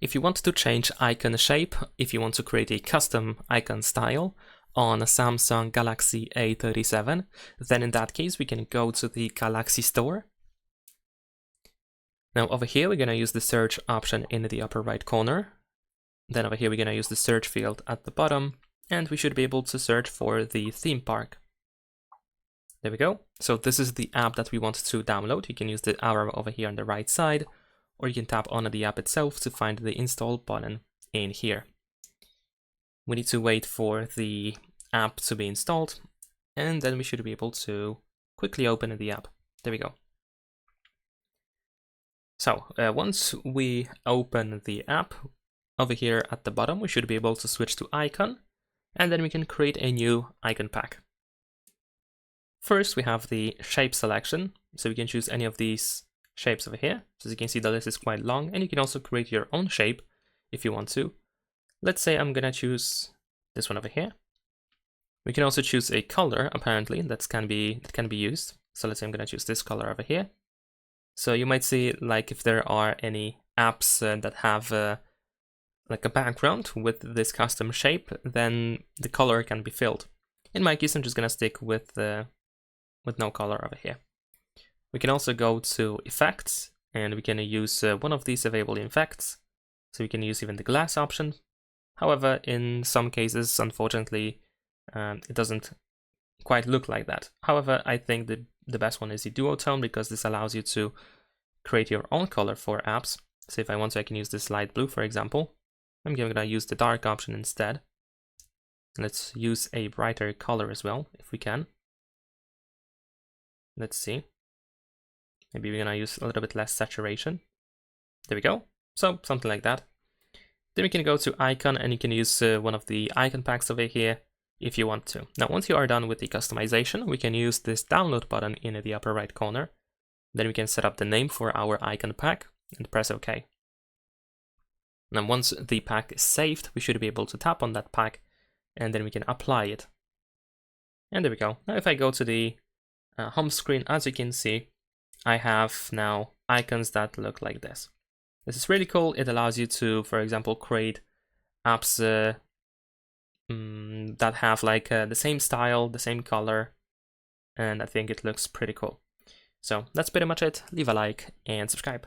If you want to change icon shape, if you want to create a custom icon style on a Samsung Galaxy A37, then in that case we can go to the Galaxy Store. Now over here we're going to use the search option in the upper right corner. Then over here we're going to use the search field at the bottom, and we should be able to search for the theme park. There we go. So this is the app that we want to download. You can use the arrow over here on the right side, or you can tap on the app itself to find the install button in here. We need to wait for the app to be installed, and then we should be able to quickly open the app. There we go. So once we open the app, over here at the bottom we should be able to switch to icon, and then we can create a new icon pack. First we have the shape selection, so we can choose any of these shapes over here. So as you can see, the list is quite long, and you can also create your own shape if you want to. Let's say I'm gonna choose this one over here. We can also choose a color, apparently, that can be used. So let's say I'm gonna choose this color over here. So you might see, like, if there are any apps that have like a background with this custom shape, then the color can be filled. In my case, I'm just gonna stick with no color over here. We can also go to effects, and we can use one of these available effects. So we can use even the glass option. However, in some cases, unfortunately, it doesn't quite look like that. However, I think the best one is the duotone, because this allows you to create your own color for apps. So if I want to, I can use this light blue, for example. I'm gonna use the dark option instead. Let's use a brighter color as well, if we can. Let's see. Maybe we're gonna use a little bit less saturation. There we go. So something like that. Then we can go to icon, and you can use one of the icon packs over here if you want to. Now, once you are done with the customization, we can use this download button in the upper right corner. Then we can set up the name for our icon pack and press OK. Now, once the pack is saved, we should be able to tap on that pack, and then we can apply it. And there we go. Now, if I go to the home screen, as you can see, I have now icons that look like this. This is really cool. It allows you to, for example, create apps that have like the same style, the same color, and I think it looks pretty cool. So that's pretty much it. Leave a like and subscribe.